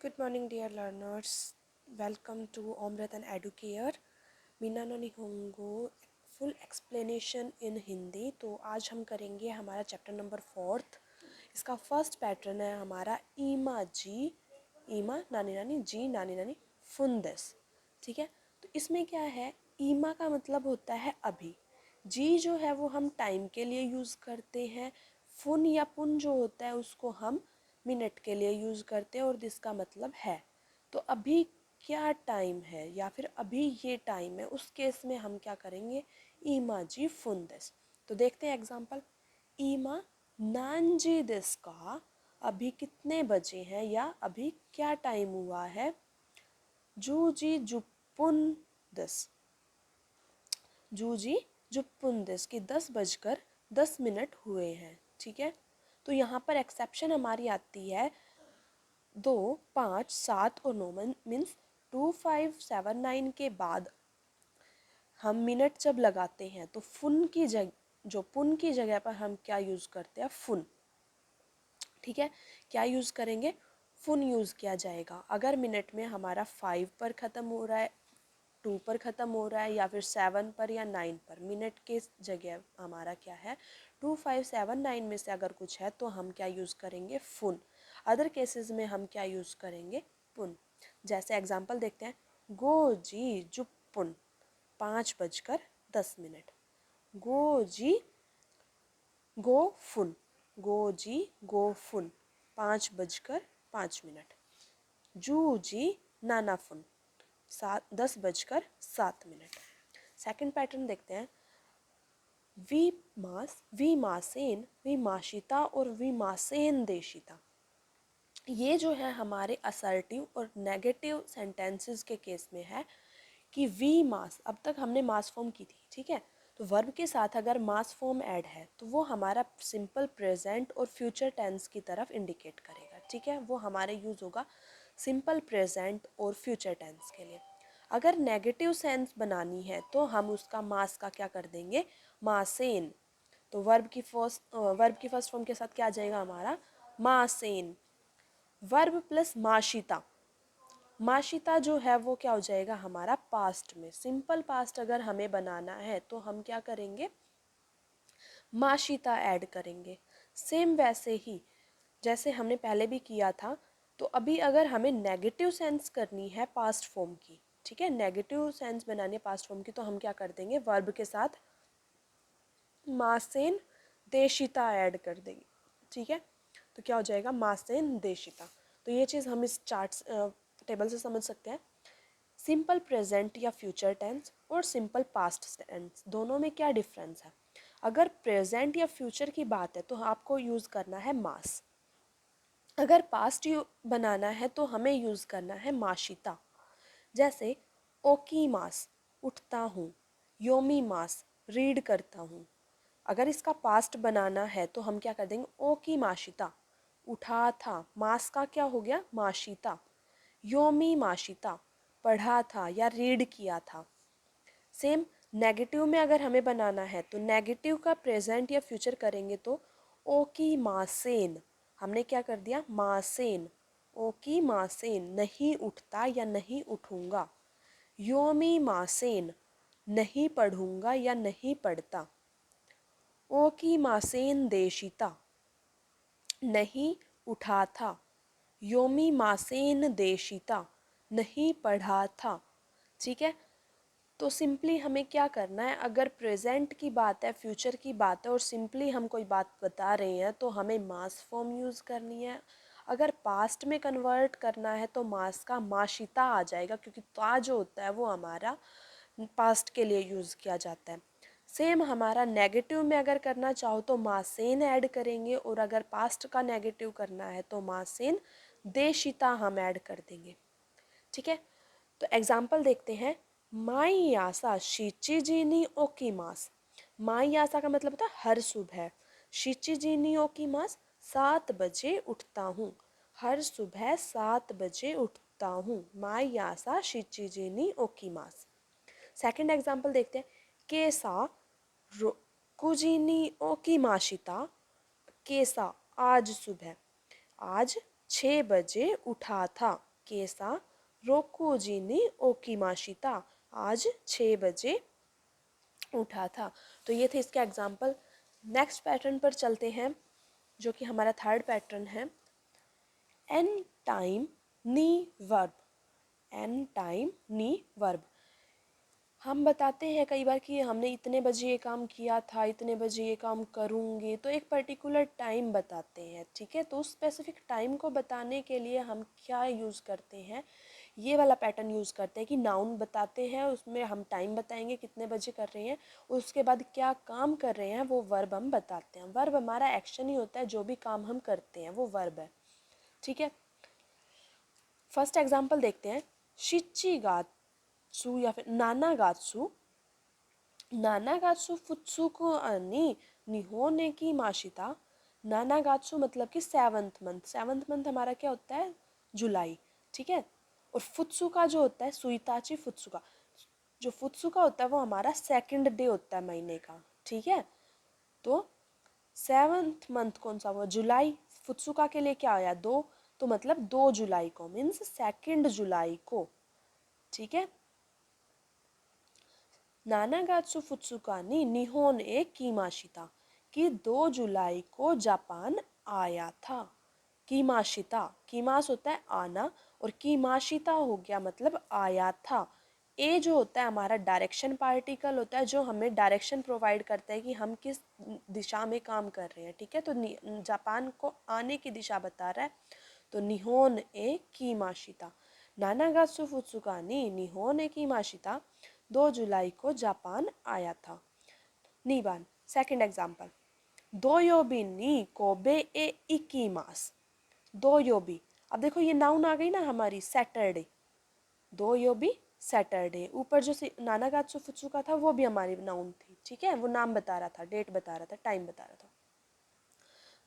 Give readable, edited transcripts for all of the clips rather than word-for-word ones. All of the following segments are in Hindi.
Good morning, dear learners. Welcome to Omrit and Educare. Minna no Nihongo full explanation in Hindi. तो आज हम करेंगे हमारा चैप्टर नंबर 4। इसका फर्स्ट पैटर्न है हमारा ईमा जी ईमा नानी नानी जी नानी नानी फुंदस। ठीक है, तो इसमें क्या है, ईमा का मतलब होता है अभी, जी जो है वो हम टाइम के लिए यूज़ करते हैं, फुन या पुन जो होता है उसको हम मिनट के लिए यूज़ करते हैं, और जिसका मतलब है। तो अभी क्या टाइम है या फिर अभी ये टाइम है, उस केस में हम क्या करेंगे, ईमा जी फुंदस। तो देखते हैं एग्जाम्पल। ईमा नानजी दिस का, अभी कितने बजे हैं या अभी क्या टाइम हुआ है। जूजी जुपुन दिस, जूजी जुपुन दिस की 10 बजकर 10 मिनट हुए हैं। ठीक है, तो यहाँ पर एक्सेप्शन हमारी आती है 2, 5, 7 और 9 मीन्स 2, 5, 7, 9 के बाद हम मिनट जब लगाते हैं तो फुन की जगह, जो पुन की जगह पर हम क्या यूज़ करते हैं, फुन। ठीक है, क्या यूज़ करेंगे, फुन यूज़ किया जाएगा। अगर मिनट में हमारा 5 पर ख़त्म हो रहा है, 2 पर ख़त्म हो रहा है या फिर 7 पर या 9 पर, मिनट के जगह हमारा क्या है 2, 5, 7, 9 में से अगर कुछ है तो हम क्या यूज़ करेंगे, फुन। अदर केसेस में हम क्या यूज़ करेंगे, पुन। जैसे एग्जांपल देखते हैं, गो जी जुपुन 5 बजकर 10 मिनट। गो जी गो फुन, गो जी गो फुन 5 बजकर 5 मिनट। जू जी नाना फुन 10 बजकर 7 मिनट। सेकंड पैटर्न देखते हैं, वी मास वी मासेन वी माशिता और वी मासेन देशिता। ये जो है हमारे असर्टिव और नेगेटिव सेंटेंसेस के केस में है कि वी मास, अब तक हमने मास फॉर्म की थी। ठीक है, तो वर्ब के साथ अगर मास फॉर्म ऐड है तो वो हमारा सिंपल प्रेजेंट और फ्यूचर टेंस की तरफ इंडिकेट करेगा। ठीक है, वो हमारे यूज़ होगा सिंपल प्रेजेंट और फ्यूचर टेंस के लिए। अगर नेगेटिव सेंस बनानी है तो हम उसका मास का क्या कर देंगे, मासेन। तो वर्ब की फर्स्ट फॉर्म के साथ क्या आ जाएगा हमारा, मासेन। वर्ब प्लस माशिता, माशिता जो है वो क्या हो जाएगा हमारा पास्ट में। सिंपल पास्ट अगर हमें बनाना है तो हम क्या करेंगे, माशिता ऐड करेंगे। सेम वैसे ही जैसे हमने पहले भी किया था। तो अभी अगर हमें नेगेटिव सेंस करनी है पास्ट फॉर्म की, ठीक है, नेगेटिव सेंस बनानी है पास्ट फॉर्म की, तो हम क्या कर देंगे, वर्ब के साथ मासेन देशिता ऐड कर देंगे। ठीक है, तो क्या हो जाएगा, मासेन देशिता। तो ये चीज़ हम इस चार्ट टेबल से समझ सकते हैं। सिंपल प्रेजेंट या फ्यूचर टेंस और सिंपल पास्ट टेंस, दोनों में क्या डिफरेंस है। अगर प्रेजेंट या फ्यूचर की बात है तो आपको यूज़ करना है मास। अगर पास्ट बनाना है तो हमें यूज़ करना है माशिता। जैसे ओकी मास उठता हूँ, योमी मास रीड करता हूँ। अगर इसका पास्ट बनाना है तो हम क्या कर देंगे, ओकी माशिता, उठा था, मास का क्या हो गया, माशिता। योमी माशिता, पढ़ा था या रीड किया था। सेम नेगेटिव में अगर हमें बनाना है तो नेगेटिव का प्रेजेंट या फ्यूचर करेंगे तो ओ की मासेन, हमने क्या कर दिया, मासेन। ओ की मासेन, नहीं उठता या नहीं उठूंगा। योमी मासेन, नहीं पढ़ूंगा या नहीं पढ़ता। ओ की मासेन देशिता, नहीं उठा था। योमी मासेन देशिता, नहीं पढ़ा था। ठीक है, तो सिंपली हमें क्या करना है, अगर प्रेजेंट की बात है, फ्यूचर की बात है और सिंपली हम कोई बात बता रहे हैं तो हमें मास फॉर्म यूज़ करनी है। अगर पास्ट में कन्वर्ट करना है तो मास का माशिता आ जाएगा, क्योंकि ता जो होता है वो हमारा पास्ट के लिए यूज़ किया जाता है। सेम हमारा नेगेटिव में अगर करना चाहो तो मासेन ऐड करेंगे, और अगर पास्ट का नेगेटिव करना है तो मासेन देशिता हम ऐड कर देंगे। ठीक है, तो एग्जाम्पल देखते हैं। माई यासा शिचिजिनी ओकीमास, माई यासा का मतलब होता है हर सुबह। शिचिजिनी ओकीमास, 7 बजे उठता हूँ, हर सुबह 7 बजे उठता हूँ। माई यासा शिचिजिनी ओकीमास। सेकंड एग्जाम्पल देखते हैं। केसा कुजिनी ओकीमाशिता, केसा आज सुबह, आज 6 बजे उठा था। केसा रोकुजी नि ओकीमाशिता, आज 6 बजे उठा था। तो ये थे इसके एग्जाम्पल। नेक्स्ट पैटर्न पर चलते हैं जो कि हमारा थर्ड पैटर्न है, एन टाइम नी वर्ब। एन टाइम नी वर्ब। हम बताते हैं कई बार कि हमने इतने बजे ये काम किया था, इतने बजे ये काम करूँगी, तो एक पर्टिकुलर टाइम बताते हैं, ठीक है। तो उस स्पेसिफिक टाइम को बताने के लिए हम क्या यूज़ करते हैं, ये वाला पैटर्न यूज़ करते हैं कि नाउन बताते हैं, उसमें हम टाइम बताएंगे कितने बजे कर रहे हैं, उसके बाद क्या काम कर रहे हैं वो वर्ब हम बताते हैं। वर्ब हमारा एक्शन ही होता है, जो भी काम हम करते हैं वो वर्ब है, ठीक है। फर्स्ट एग्जाम्पल देखते हैं, शिचिगात्सु या फिर नानागात्सु। नानागात्सु फुत्सुको अनि निहोने की माशिता। नानागात्सु मतलब कि 7th मंथ। 7th मंथ हमारा क्या होता है, जुलाई, ठीक है। और फुत्सुका जो होता है, सुइताची फुत्सुका, जो फुत्सुका होता है वो हमारा 2nd डे होता है महीने का, ठीक है। तो 7th मंथ कौन सा हुआ, जुलाई। फुत्सुका के लिए क्या आया, 2, तो मतलब 2 जुलाई को, मीन्स 2nd जुलाई को, ठीक है। नानागात्सु फुत्सुका नि निहोन ए कीमाशिता, कि 2 जुलाई को जापान आया था। कीमाशिता, कीमास होता है आना, और कीमाशिता हो गया मतलब आया था। ए जो होता है हमारा डायरेक्शन पार्टिकल होता है, जो हमें डायरेक्शन प्रोवाइड करता है कि हम किस दिशा में काम कर रहे हैं, ठीक है। तो जापान को आने की दिशा बता रहा है, तो निहोन ए कीमाशिता। नानागात्सु फुत्सुका नि निहोन ए कीमाशिता, 2 जुलाई को जापान आया था। नीबान, सेकंड एग्जाम्पल, दोयोबी नी कोबे ए इकीमास। दोयोबी, अब देखो ये नाउन आ गई ना हमारी, सैटरडे। दोयोबी सैटरडे, ऊपर जो नानागात्सु फुत्सुका था वो भी हमारी नाउन थी, ठीक है। वो नाम बता रहा था, डेट बता रहा था, टाइम बता रहा था।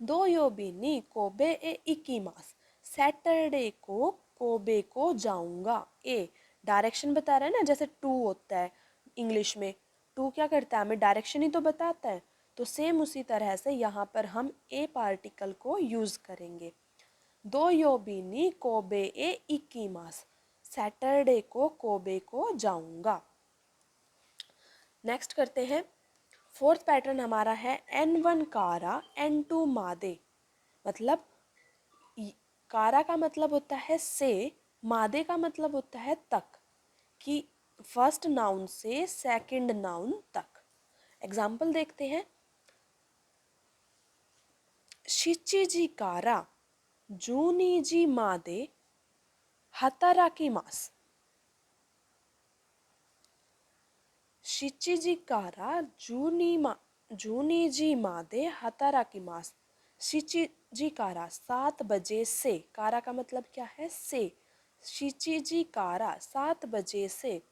दोयोबी नी कोबे ए इकीमास, सैटरडे को कोबे को जाऊंगा। ए डायरेक्शन बता रहा है ना, जैसे टू होता है इंग्लिश में, टू क्या करता है, हमें डायरेक्शन ही तो बताता है। तो सेम उसी तरह से यहाँ पर हम ए पार्टिकल को यूज़ करेंगे। दोयोबी नी कोबे ए इकीमास, सैटरडे को कोबे को जाऊंगा। नेक्स्ट करते हैं, फोर्थ पैटर्न हमारा है N1 कारा N2 मादे। मतलब कारा का मतलब होता है से, मादे का मतलब होता है तक, कि फर्स्ट नाउन से सेकंड नाउन तक। एग्जाम्पल देखते हैं, शिचिजी कारा जूनीजी मादे हताराकी मास। शिचिजी कारा जूनीजी मादे हताराकी मास। शिचिजी कारा 7 बजे से, कारा का मतलब क्या है, से। शिचिजी कारा 7 बजे से,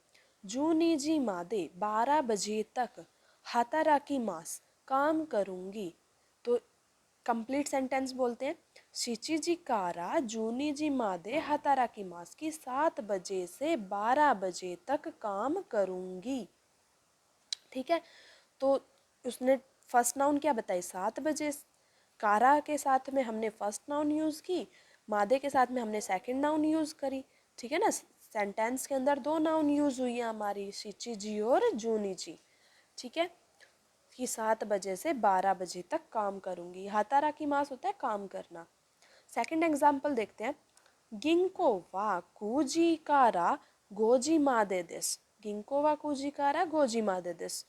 जूनीजी मादे 12 बजे तक, हताराकी मास काम करूंगी। तो कंप्लीट सेंटेंस बोलते हैं, शिचिजी कारा जूनीजी मादे हताराकी मास, की 7 बजे से 12 बजे तक काम करूंगी, ठीक है। तो उसने फर्स्ट नाउन क्या बताई, 7 बजे। कारा के साथ में हमने फर्स्ट नाउन यूज़ की, मादे के साथ में हमने सेकंड नाउन यूज़ करी, ठीक है ना। सेंटेंस के अंदर 2 नाउन यूज़ हुई है हमारी, शिची जी और जूनी जी, ठीक है। कि 7 बजे से 12 बजे तक काम करूंगी। हातारा की मास होता है काम करना। सेकंड एग्जाम्पल देखते हैं, गिंको वा कूजी कारा गोजी मादे दिस। गिंको वा कूजी कारा गोजी मादे दिस।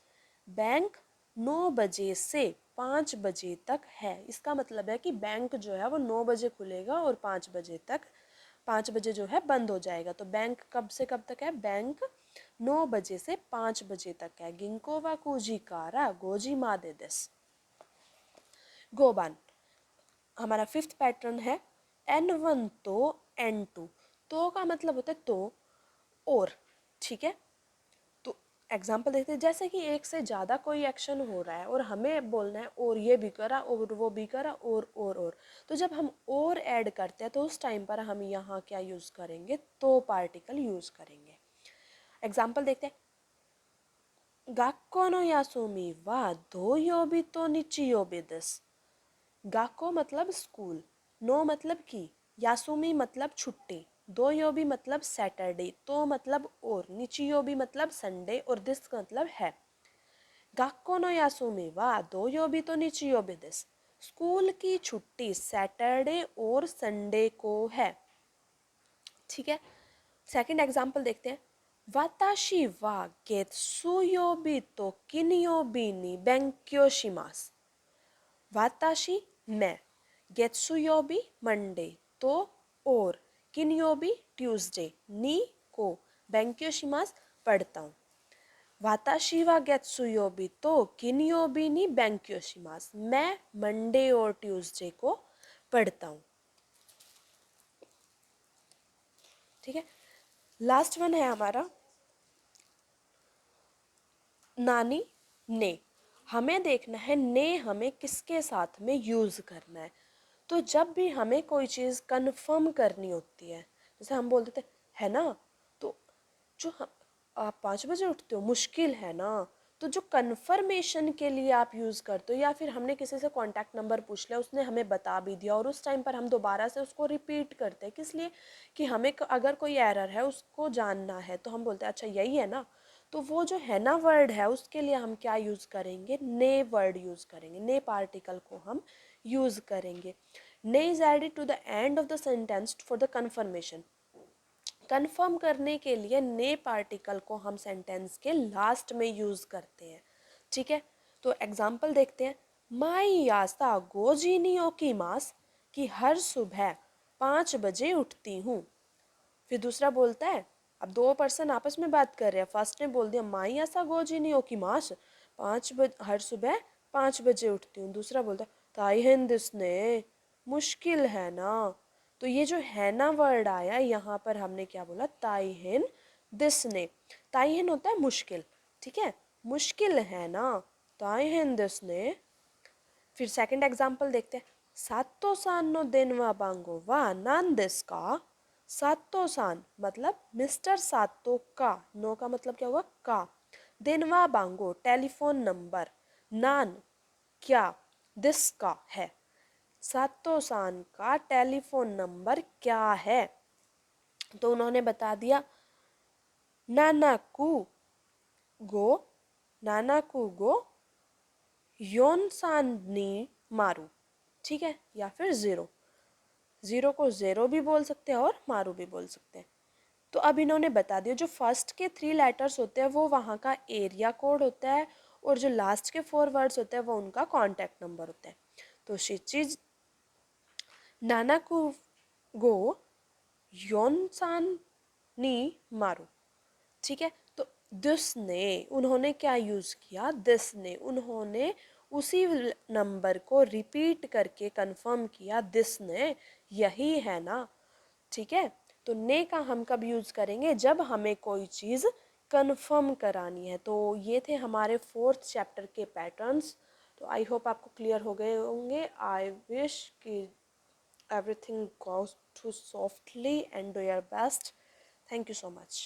बैंक 9 बजे से 5 बजे तक है। इसका मतलब है कि बैंक जो है वो 9 बजे खुलेगा और 5 बजे तक, 5 बजे जो है बंद हो जाएगा। तो बैंक कब से कब तक है, बैंक 9 बजे से 5 बजे तक है। गिंको वा कूजी कारा गोजी मादे दिस। गोबान, हमारा फिफ्थ पैटर्न है N1 तो N2। तो का मतलब होता है तो और, ठीक है। तो एग्जाम्पल देखते हैं, जैसे कि एक से ज़्यादा कोई एक्शन हो रहा है और हमें बोलना है और ये भी करा और वो भी करा और। तो जब हम और ऐड करते हैं तो उस टाइम पर हम यहाँ क्या यूज़ करेंगे, तो पार्टिकल यूज़ करेंगे। एग्जाम्पल देखते हैं, गाक्को नो यासुमी वा दोयोबी तो निचियोबी देसु। गाको मतलब स्कूल, नो मतलब की, यासुमी मतलब छुट्टी, दो योबी मतलब सैटरडे, तो मतलब और, नीची योबी मतलब संडे और दिस का मतलब है। गाक्को नो यासुमी वा दो योबी तो नीची योबी दिस। स्कूल की छुट्टी सैटरडे और संडे को है। ठीक है, सेकंड एग्जाम्पल देखते हैं। वाताशी वा गेत्सुयोबी तो किनयोबी नि बेंक्यो शिमास। वाताशी मैं, गेत्सुयोबी मंडे, तो और, किनयोबी ट्यूसडे, नी को, बेंक्यो शिमास पढ़ता हूँ। वाताशी वा गेत्सुयोबी तो किनयोबी नि बेंक्यो शिमास, मैं मंडे और ट्यूसडे को पढ़ता हूँ। ठीक है, लास्ट वन है हमारा नानी ने। हमें देखना है ने हमें किसके साथ में यूज़ करना है। तो जब भी हमें कोई चीज़ कंफर्म करनी होती है, जैसे हम बोल देते है ना, तो जो हम, आप 5 बजे उठते हो, मुश्किल है ना, तो जो कंफर्मेशन के लिए आप यूज़ करते हो, या फिर हमने किसी से कांटेक्ट नंबर पूछ लिया, उसने हमें बता भी दिया और उस टाइम पर हम दोबारा से उसको रिपीट करते हैं, किस लिए कि हमें अगर कोई एरर है उसको जानना है, तो हम बोलते हैं अच्छा यही है ना। तो वो जो है ना वर्ड है उसके लिए हम क्या यूज़ करेंगे, ने वर्ड यूज़ करेंगे, ने पार्टिकल को हम यूज़ करेंगे। ने is added to the end of the sentence for the confirmation. Confirm करने के लिए ने पार्टिकल को हम सेंटेंस के लास्ट में यूज़ करते हैं। ठीक है, तो एग्जाम्पल देखते हैं। माई यासा गोजिनी ओकी मास, कि हर सुबह 5 बजे उठती हूँ। फिर दूसरा बोलता है, अब दो पर्सन आपस में बात कर रहे हैं, फर्स्ट ने बोल दिया माई ऐसा गोजी नहीं हो कि मास 5 बजे हर सुबह 5 बजे उठती हूँ। दूसरा बोलता है ताइहेन दिसने, मुश्किल है ना। तो ये जो है ना वर्ड आया यहाँ पर हमने क्या बोला, ताइहेन दिसने। ताइहेन होता है मुश्किल, ठीक है, मुश्किल है ना, ताइहेन दिसने। फिर सेकंड एग्जाम्पल देखते हैं। सातो सान नो देनवा बांगो वा नान देस का। सातो सान मतलब मिस्टर सातो का, नो का मतलब क्या हुआ, का। देनवा बांगो टेलीफोन नंबर, नान क्या, दिस का है। सातो सान का टेलीफोन नंबर क्या है, तो उन्होंने बता दिया नानाकू गो, नानाकू गो योनसान नी मारू। ठीक है, या फिर ज़ीरो, ज़ीरो को ज़ीरो भी बोल सकते हैं और मारू भी बोल सकते हैं। तो अब इन्होंने बता दिया जो फर्स्ट के 3 लेटर्स होते हैं वो वहाँ का एरिया कोड होता है, और जो लास्ट के 4 वर्ड्स होते हैं वो उनका कॉन्टैक्ट नंबर होता है। तो शिचिज नानाकू गो योनसान नी मारू। ठीक है, तो दिस ने, उन्होंने क्या यूज़ किया, दिस ने, उन्होंने उसी नंबर को रिपीट करके कंफर्म किया, दिस ने, यही है ना। ठीक है, तो ने का हम कब यूज़ करेंगे, जब हमें कोई चीज़ कंफर्म करानी है। तो ये थे हमारे 4th चैप्टर के पैटर्न्स। तो आई होप आपको क्लियर हो गए होंगे। आई विश कि everything goes too softly and do your best. Thank you so much.